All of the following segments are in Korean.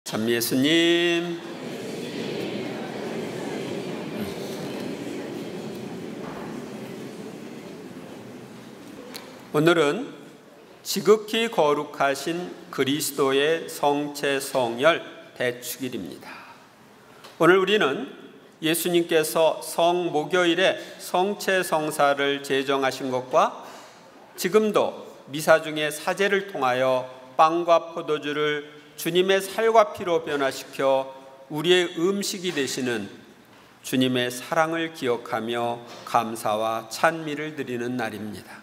참 예수님, 오늘은 지극히 거룩하신 그리스도의 성체 성혈 대축일입니다. 오늘 우리는 예수님께서 성목요일에 성체 성사를 제정하신 것과 지금도 미사 중에 사제를 통하여 빵과 포도주를 주님의 살과 피로 변화시켜 우리의 음식이 되시는 주님의 사랑을 기억하며 감사와 찬미를 드리는 날입니다.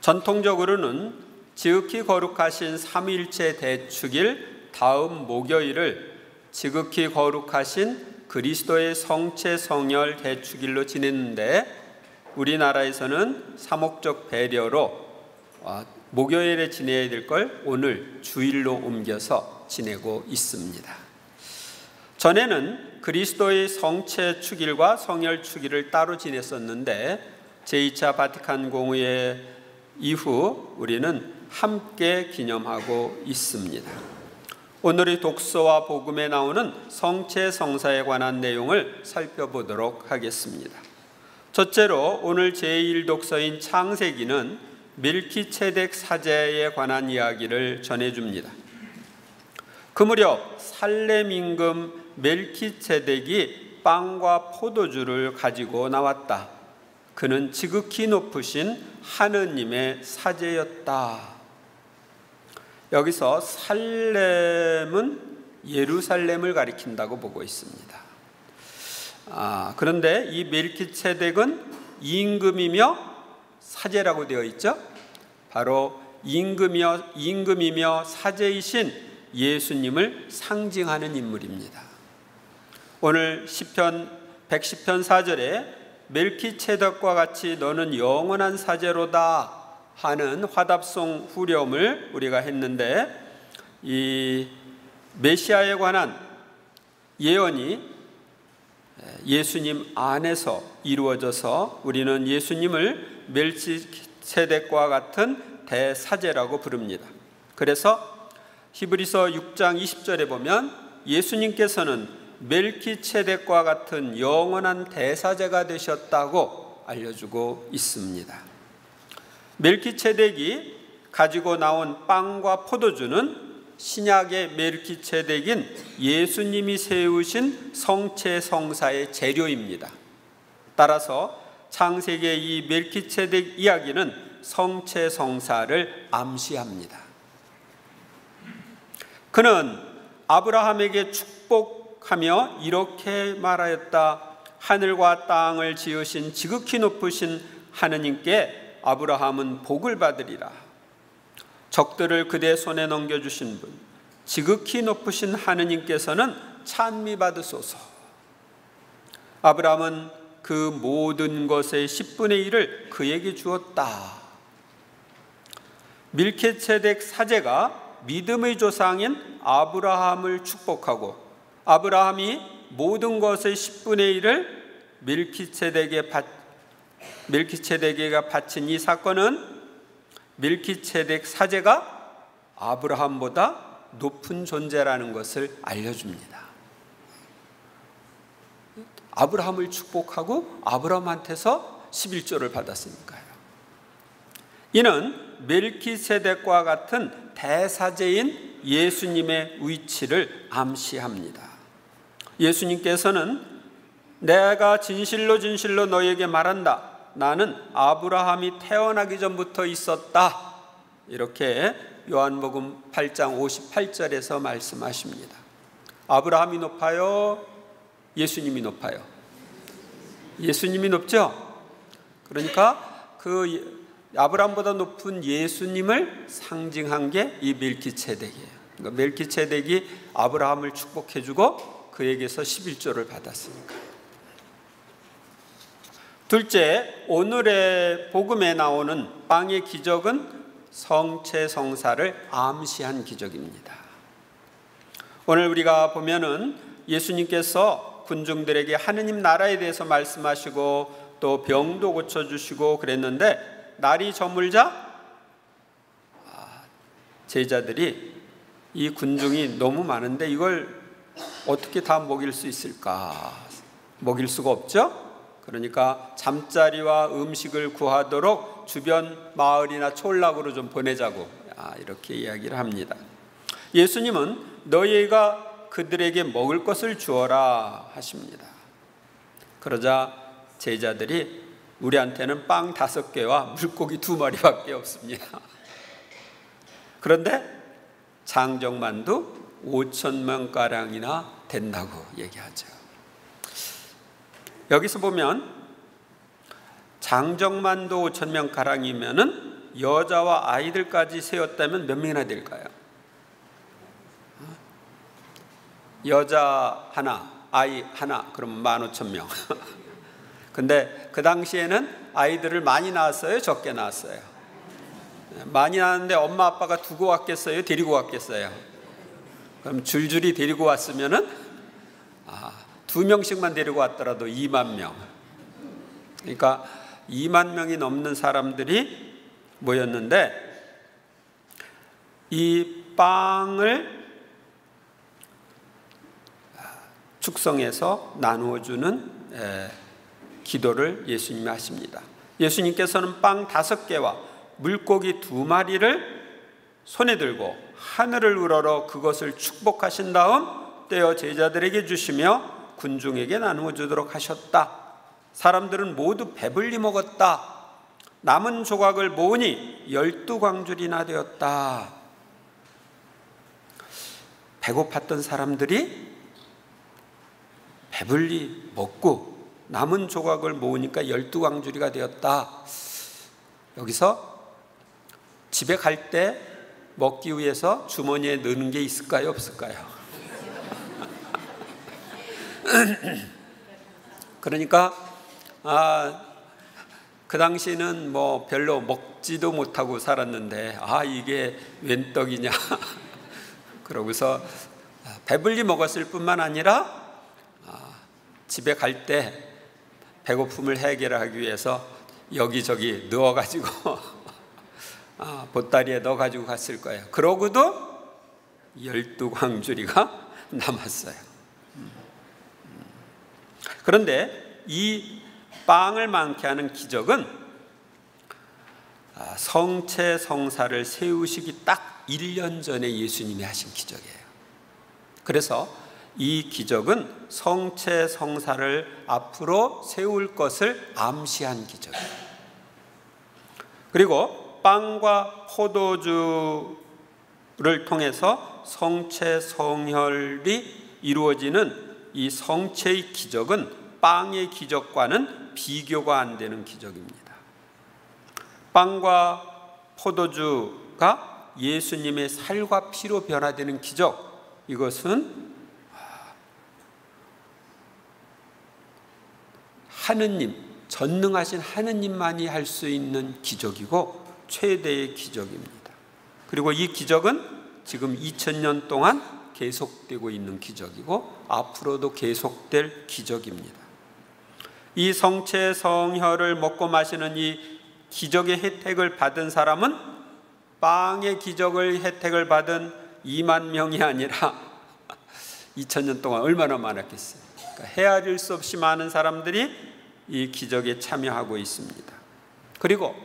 전통적으로는 지극히 거룩하신 삼위일체 대축일 다음 목요일을 지극히 거룩하신 그리스도의 성체 성혈 대축일로 지냈는데, 우리나라에서는 사목적 배려로 목요일에 지내야 될 걸 오늘 주일로 옮겨서 지내고 있습니다. 전에는 그리스도의 성체 축일과 성혈 축일을 따로 지냈었는데, 제2차 바티칸 공의회 이후 우리는 함께 기념하고 있습니다. 오늘의 독서와 복음에 나오는 성체 성사에 관한 내용을 살펴보도록 하겠습니다. 첫째로 오늘 제1독서인 창세기는 멜키ጼ덱 사제에 관한 이야기를 전해줍니다. 그 무렵 살렘 임금 멜키ጼ덱이 빵과 포도주를 가지고 나왔다. 그는 지극히 높으신 하느님의 사제였다. 여기서 살렘은 예루살렘을 가리킨다고 보고 있습니다. 그런데 이 멜키ጼ덱은 임금이며 사제라고 되어 있죠. 바로 임금이며 사제이신 예수님을 상징하는 인물입니다. 오늘 시편 110편 4절에 멜키ጼ덱과 같이 너는 영원한 사제로다 하는 화답송 후렴을 우리가 했는데, 이 메시아에 관한 예언이 예수님 안에서 이루어져서 우리는 예수님을 멜키ጼ덱과 같은 대사제라고 부릅니다. 그래서 히브리서 6장 20절에 보면 예수님께서는 멜키ጼ덱과 같은 영원한 대사제가 되셨다고 알려주고 있습니다. 멜키ጼ덱이 가지고 나온 빵과 포도주는 신약의 멜키ጼ덱인 예수님이 세우신 성체 성사의 재료입니다. 따라서 창세기의 이 멜키ጼ덱 이야기는 성체 성사를 암시합니다. 그는 아브라함에게 축복하며 이렇게 말하였다. 하늘과 땅을 지으신 지극히 높으신 하느님께 아브라함은 복을 받으리라. 적들을 그대 손에 넘겨주신 분, 지극히 높으신 하느님께서는 찬미 받으소서. 아브라함은 그 모든 것의 10분의 1을 그에게 주었다. 멜키ጼ덱 사제가 믿음의 조상인 아브라함을 축복하고, 아브라함이 모든 것의 10분의 1을 멜키ጼ덱에게 바친 이 사건은 멜키ጼ덱 사제가 아브라함보다 높은 존재라는 것을 알려줍니다. 아브라함을 축복하고 아브라함한테서 11조를 받았으니까요. 이는 멜키ጼ덱과 같은 대사제인 예수님의 위치를 암시합니다. 예수님께서는 내가 진실로 진실로 너희에게 말한다. 나는 아브라함이 태어나기 전부터 있었다. 이렇게 요한복음 8장 58절에서 말씀하십니다. 아브라함이 높아요? 예수님이 높아요? 예수님이 높죠? 그러니까 그 아브라함보다 높은 예수님을 상징한 게 이 멜키ጼ덱이에요. 그러니까 멜키ጼ덱이 아브라함을 축복해주고 그에게서 11조를 받았으니까. 둘째, 오늘의 복음에 나오는 빵의 기적은 성체 성사를 암시한 기적입니다. 오늘 우리가 보면은 예수님께서 군중들에게 하느님 나라에 대해서 말씀하시고 또 병도 고쳐주시고 그랬는데, 날이 저물자 제자들이 이 군중이 너무 많은데 이걸 어떻게 다 먹일 수 있을까? 먹일 수가 없죠? 그러니까 잠자리와 음식을 구하도록 주변 마을이나 촌락으로 좀 보내자고 이렇게 이야기를 합니다. 예수님은 너희가 그들에게 먹을 것을 주어라 하십니다. 그러자 제자들이 우리한테는 빵 5개와 물고기 2마리밖에 없습니다. 그런데 장정만두 5,000명가량이나 된다고 얘기하죠. 여기서 보면 장정만두 5,000명가량이면은 여자와 아이들까지 세웠다면 몇 명이나 될까요? 여자 하나, 아이 하나, 그러면 15,000명. 근데 그 당시에는 아이들을 많이 낳았어요? 적게 낳았어요? 많이 낳았는데 엄마 아빠가 두고 왔겠어요? 데리고 왔겠어요? 그럼 줄줄이 데리고 왔으면은 2명씩만 데리고 왔더라도 2만 명. 그러니까 2만 명이 넘는 사람들이 모였는데 이 빵을 축성해서 나누어주는 기도를 예수님이 하십니다. 예수님께서는 빵 5개와 물고기 2마리를 손에 들고 하늘을 우러러 그것을 축복하신 다음 떼어 제자들에게 주시며 군중에게 나누어 주도록 하셨다. 사람들은 모두 배불리 먹었다. 남은 조각을 모으니 12광줄이나 되었다. 배고팠던 사람들이 배불리 먹고 남은 조각을 모으니까 12광줄이가 되었다. 여기서 집에 갈 때 먹기 위해서 주머니에 넣는 게 있을까요? 없을까요? 그러니까 그 당시에는 뭐 별로 먹지도 못하고 살았는데 이게 웬 떡이냐 그러고서 배불리 먹었을 뿐만 아니라 집에 갈 때 배고픔을 해결하기 위해서 여기저기 넣어가지고 보따리에 넣어가지고 갔을 거예요. 그러고도 12광주리가 남았어요. 그런데 이 빵을 많게 하는 기적은 성체 성사를 세우시기 딱 1년 전에 예수님이 하신 기적이에요. 그래서 이 기적은 성체 성사를 앞으로 세울 것을 암시한 기적이에요. 그리고 빵과 포도주를 통해서 성체 성혈이 이루어지는 이 성체의 기적은 빵의 기적과는 비교가 안 되는 기적입니다. 빵과 포도주가 예수님의 살과 피로 변화되는 기적, 이것은 하느님, 전능하신 하느님만이 할 수 있는 기적이고 최대의 기적입니다. 그리고 이 기적은 지금 2000년 동안 계속되고 있는 기적이고 앞으로도 계속될 기적입니다. 이 성체 성혈을 먹고 마시는 이 기적의 혜택을 받은 사람은 빵의 기적을 혜택을 받은 2만 명이 아니라 2000년 동안 얼마나 많았겠어요. 그러니까 헤아릴 수 없이 많은 사람들이 이 기적에 참여하고 있습니다. 그리고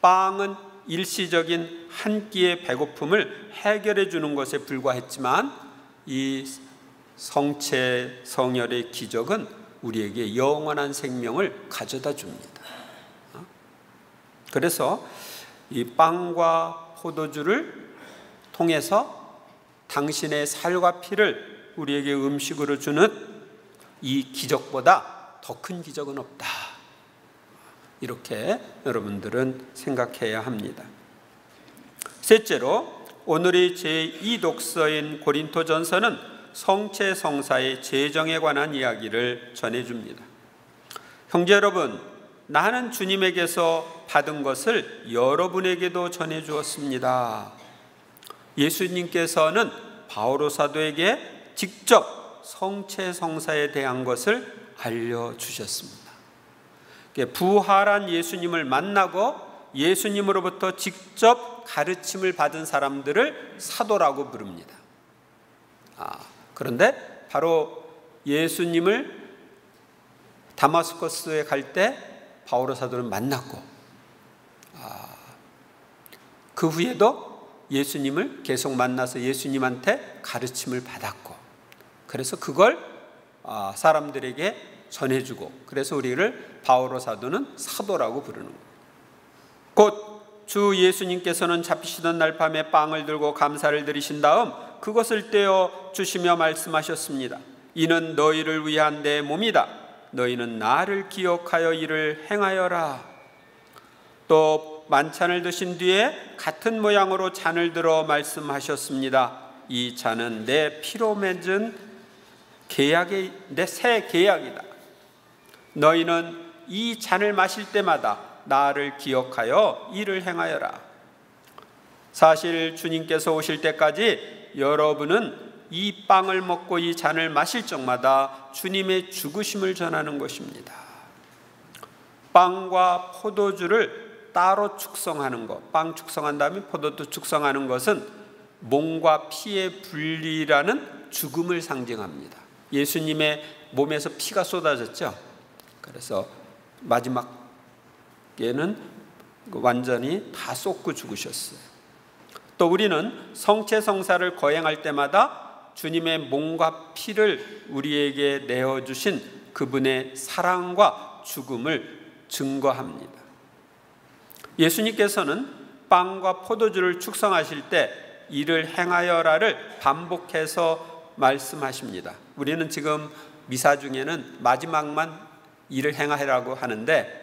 빵은 일시적인 한 끼의 배고픔을 해결해 주는 것에 불과했지만 이 성체 성혈의 기적은 우리에게 영원한 생명을 가져다 줍니다. 그래서 이 빵과 포도주를 통해서 당신의 살과 피를 우리에게 음식으로 주는 이 기적보다 더 큰 기적은 없다. 이렇게 여러분들은 생각해야 합니다. 셋째로 오늘의 제2독서인 고린토전서는 성체 성사의 재정에 관한 이야기를 전해줍니다. 형제 여러분, 나는 주님에게서 받은 것을 여러분에게도 전해주었습니다. 예수님께서는 바오로 사도에게 직접 성체 성사에 대한 것을 알려주셨습니다. 부활한 예수님을 만나고 예수님으로부터 직접 가르침을 받은 사람들을 사도라고 부릅니다. 그런데 바로 예수님을 다마스커스에 갈 때 바오로 사도는 만났고, 그 후에도 예수님을 계속 만나서 예수님한테 가르침을 받았고, 그래서 그걸 사람들에게 전해주고, 그래서 우리를 바오로 사도는 사도라고 부르는 거예요. 곧 주 예수님께서는 잡히시던 날 밤에 빵을 들고 감사를 드리신 다음 그것을 떼어 주시며 말씀하셨습니다. 이는 너희를 위한 내 몸이다. 너희는 나를 기억하여 이를 행하여라. 또 만찬을 드신 뒤에 같은 모양으로 잔을 들어 말씀하셨습니다. 이 잔은 내 피로 맺은 계약의 내 새 계약이다. 너희는 이 잔을 마실 때마다 나를 기억하여 이를 행하여라. 사실 주님께서 오실 때까지 여러분은 이 빵을 먹고 이 잔을 마실 적마다 주님의 죽으심을 전하는 것입니다. 빵과 포도주를 따로 축성하는 것, 빵 축성한 다음에 포도주 축성하는 것은 몸과 피의 분리라는 죽음을 상징합니다. 예수님의 몸에서 피가 쏟아졌죠. 그래서 마지막에는 완전히 다 쏟고 죽으셨어요. 또 우리는 성체성사를 거행할 때마다 주님의 몸과 피를 우리에게 내어주신 그분의 사랑과 죽음을 증거합니다. 예수님께서는 빵과 포도주를 축성하실 때 이를 행하여라를 반복해서 말씀하십니다. 우리는 지금 미사 중에는 마지막만 이를 행하라고 하는데,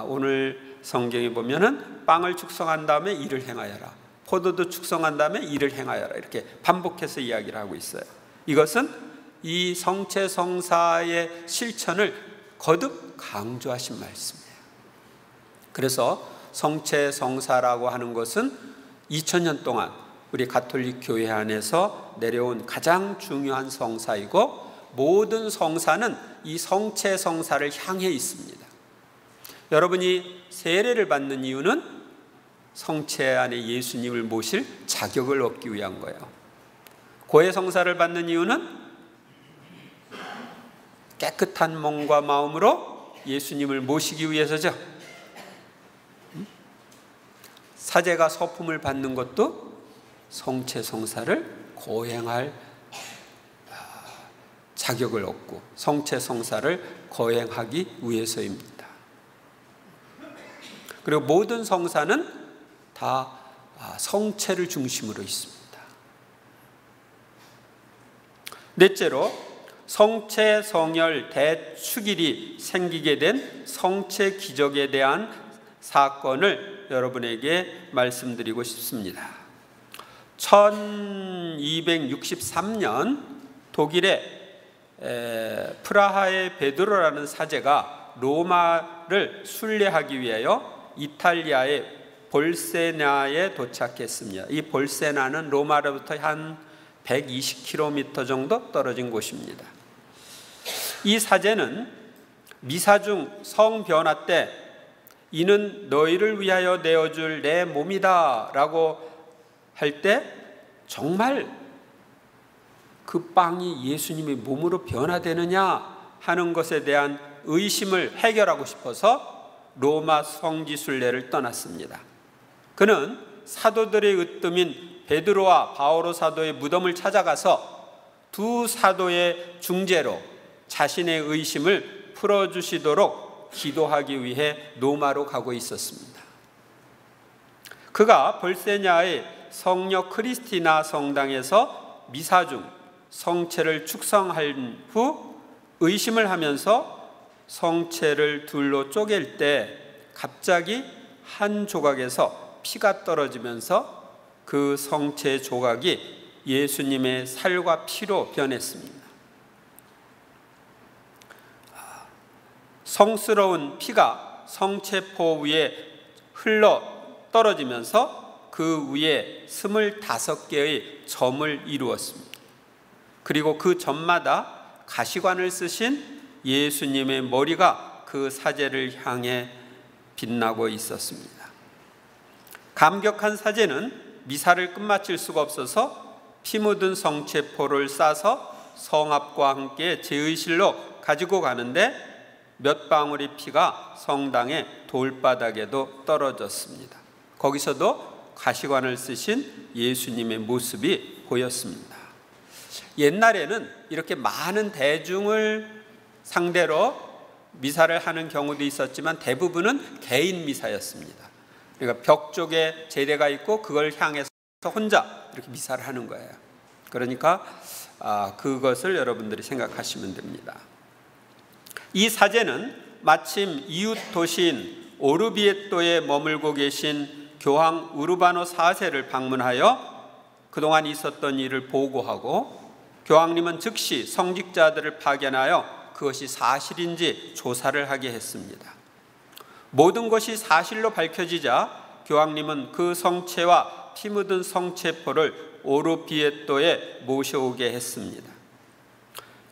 오늘 성경에 보면은 빵을 축성한 다음에 이를 행하여라, 포도도 축성한 다음에 이를 행하여라, 이렇게 반복해서 이야기를 하고 있어요. 이것은 이 성체성사의 실천을 거듭 강조하신 말씀이에요. 그래서 성체성사라고 하는 것은 2000년 동안 우리 가톨릭 교회 안에서 내려온 가장 중요한 성사이고, 모든 성사는 이 성체성사를 향해 있습니다. 여러분이 세례를 받는 이유는 성체 안에 예수님을 모실 자격을 얻기 위한 거예요. 고해성사를 받는 이유는 깨끗한 몸과 마음으로 예수님을 모시기 위해서죠. 사제가 서품을 받는 것도 성체성사를 거행할 자격을 얻고 성체성사를 거행하기 위해서입니다. 그리고 모든 성사는 다 성체를 중심으로 있습니다. 넷째로 성체 성혈 대축일이 생기게 된 성체 기적에 대한 사건을 여러분에게 말씀드리고 싶습니다. 1263년 독일의 프라하의 베드로라는 사제가 로마를 순례하기 위하여 이탈리아의 볼세나에 도착했습니다. 이 볼세나는 로마로부터 한 120km 정도 떨어진 곳입니다. 이 사제는 미사 중 성변화 때 이는 너희를 위하여 내어줄 내 몸이다 라고 할 때 정말 그 빵이 예수님의 몸으로 변화되느냐 하는 것에 대한 의심을 해결하고 싶어서 로마 성지순례를 떠났습니다. 그는 사도들의 으뜸인 베드로와 바오로 사도의 무덤을 찾아가서 두 사도의 중재로 자신의 의심을 풀어주시도록 기도하기 위해 로마로 가고 있었습니다. 그가 볼세냐의 성녀 크리스티나 성당에서 미사 중 성체를 축성한 후 의심을 하면서 성체를 둘로 쪼갤 때 갑자기 한 조각에서 피가 떨어지면서 그 성체 조각이 예수님의 살과 피로 변했습니다. 성스러운 피가 성체포 위에 흘러 떨어지면서 그 위에 25개의 점을 이루었습니다. 그리고 그 점마다 가시관을 쓰신 예수님의 머리가 그 사제를 향해 빛나고 있었습니다. 감격한 사제는 미사를 끝마칠 수가 없어서 피 묻은 성체포를 싸서 성 앞과 함께 제의실로 가지고 가는데 몇 방울의 피가 성당의 돌바닥에도 떨어졌습니다. 거기서도 가시관을 쓰신 예수님의 모습이 보였습니다. 옛날에는 이렇게 많은 대중을 상대로 미사를 하는 경우도 있었지만 대부분은 개인 미사였습니다. 그러니까 벽 쪽에 제대가 있고 그걸 향해서 혼자 이렇게 미사를 하는 거예요. 그러니까 그것을 여러분들이 생각하시면 됩니다. 이 사제는 마침 이웃 도시인 오르비에토에 머물고 계신 교황 우르바노 4세를 방문하여 그동안 있었던 일을 보고하고 교황님은 즉시 성직자들을 파견하여 그것이 사실인지 조사를 하게 했습니다. 모든 것이 사실로 밝혀지자 교황님은 그 성체와 피 묻은 성체포를 오르비에토에 모셔오게 했습니다.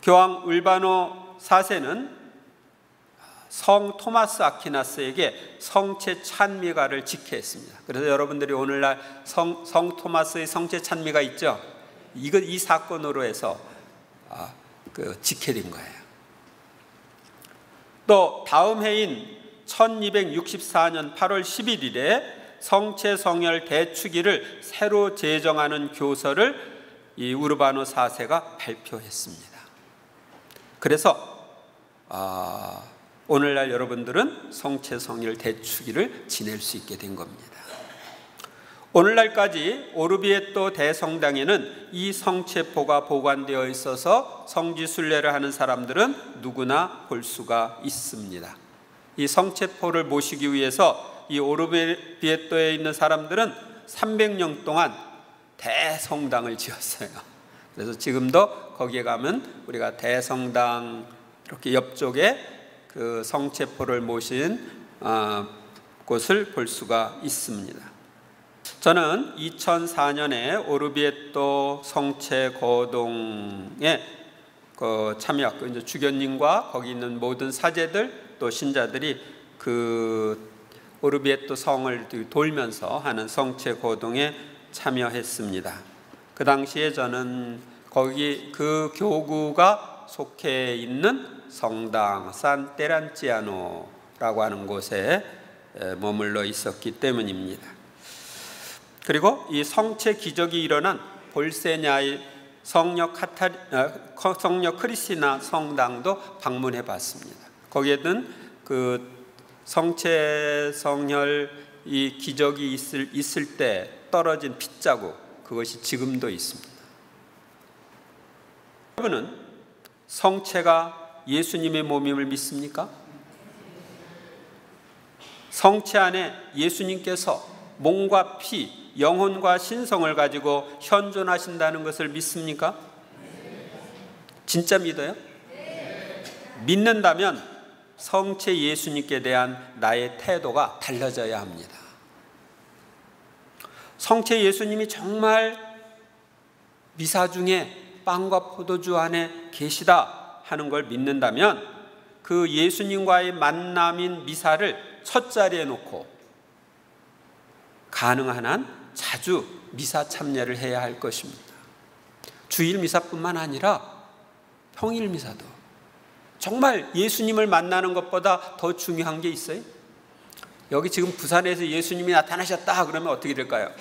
교황 울바노 4세는 성 토마스 아퀴나스에게 성체 찬미가를 직회했습니다. 그래서 여러분들이 오늘날 성 토마스의 성체 찬미가 있죠. 이 사건으로 해서 직회된 거예요. 또 다음 해인 1264년 8월 11일에 성체 성혈 대축일을 새로 제정하는 교서를 이 우르바노 4세가 발표했습니다. 그래서 오늘날 여러분들은 성체 성혈 대축일을 지낼 수 있게 된 겁니다. 오늘날까지 오르비에토 대성당에는 이 성체포가 보관되어 있어서 성지순례를 하는 사람들은 누구나 볼 수가 있습니다. 이 성체포를 모시기 위해서 이 오르비에토에 있는 사람들은 300년 동안 대성당을 지었어요. 그래서 지금도 거기에 가면 우리가 대성당 이렇게 옆쪽에 그 성체포를 모신 곳을 볼 수가 있습니다. 저는 2004년에 오르비에토 성체 거동에 참여했고 이제 주교님과 거기 있는 모든 사제들 또 신자들이 그 오르비에토 성을 돌면서 하는 성체 거동에 참여했습니다. 그 당시에 저는 거기 그 교구가 속해 있는 성당 산테란치아노라고 하는 곳에 머물러 있었기 때문입니다. 그리고 이 성체 기적이 일어난 볼세냐의 성녀 크리스티나 성당도 방문해 봤습니다. 거기에는 그 성체 성혈 이 기적이 있을 때 떨어진 핏자국 그것이 지금도 있습니다. 여러분은 성체가 예수님의 몸임을 믿습니까? 성체 안에 예수님께서 몸과 피, 영혼과 신성을 가지고 현존하신다는 것을 믿습니까? 진짜 믿어요? 믿는다면 성체 예수님께 대한 나의 태도가 달라져야 합니다. 성체 예수님이 정말 미사 중에 빵과 포도주 안에 계시다 하는 걸 믿는다면 그 예수님과의 만남인 미사를 첫 자리에 놓고 가능한 한 자주 미사 참여를 해야 할 것입니다. 주일 미사뿐만 아니라 평일 미사도 정말 예수님을 만나는 것보다 더 중요한 게 있어요? 여기 지금 부산에서 예수님이 나타나셨다 그러면 어떻게 될까요?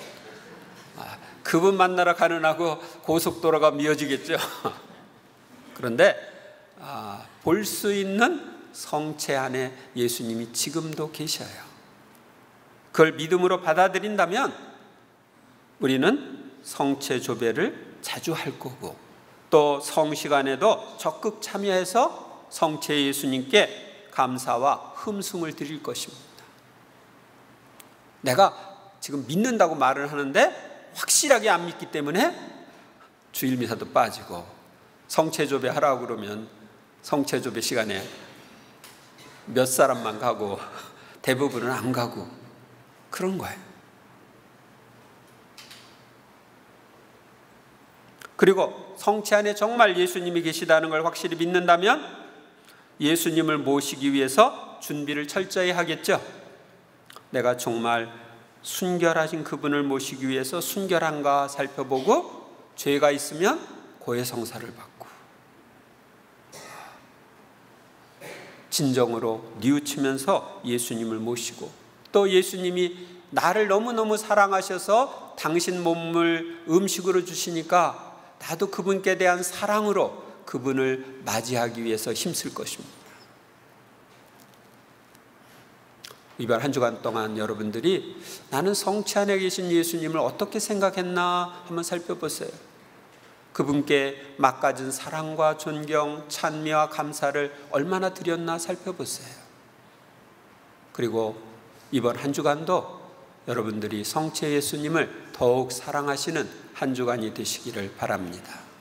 그분 만나러 가느라고 고속도로가 미어지겠죠. 그런데 볼 수 있는 성체 안에 예수님이 지금도 계셔요. 그걸 믿음으로 받아들인다면 우리는 성체 조배를 자주 할 거고 또 성시간에도 적극 참여해서 성체 예수님께 감사와 흠숭을 드릴 것입니다. 내가 지금 믿는다고 말을 하는데 확실하게 안 믿기 때문에 주일 미사도 빠지고 성체 조배 하라고 그러면 성체 조배 시간에 몇 사람만 가고 대부분은 안 가고 그런 거예요. 그리고 성체 안에 정말 예수님이 계시다는 걸 확실히 믿는다면 예수님을 모시기 위해서 준비를 철저히 하겠죠. 내가 정말 순결하신 그분을 모시기 위해서 순결한가 살펴보고 죄가 있으면 고해성사를 받고 진정으로 뉘우치면서 예수님을 모시고, 또 예수님이 나를 너무너무 사랑하셔서 당신 몸을 음식으로 주시니까 나도 그분께 대한 사랑으로 그분을 맞이하기 위해서 힘쓸 것입니다. 이번 한 주간 동안 여러분들이 나는 성체 안에 계신 예수님을 어떻게 생각했나 한번 살펴보세요. 그분께 막가진 사랑과 존경, 찬미와 감사를 얼마나 드렸나 살펴보세요. 그리고 이번 한 주간도 여러분들이 성체 예수님을 더욱 사랑하시는 한 주간이 되시기를 바랍니다.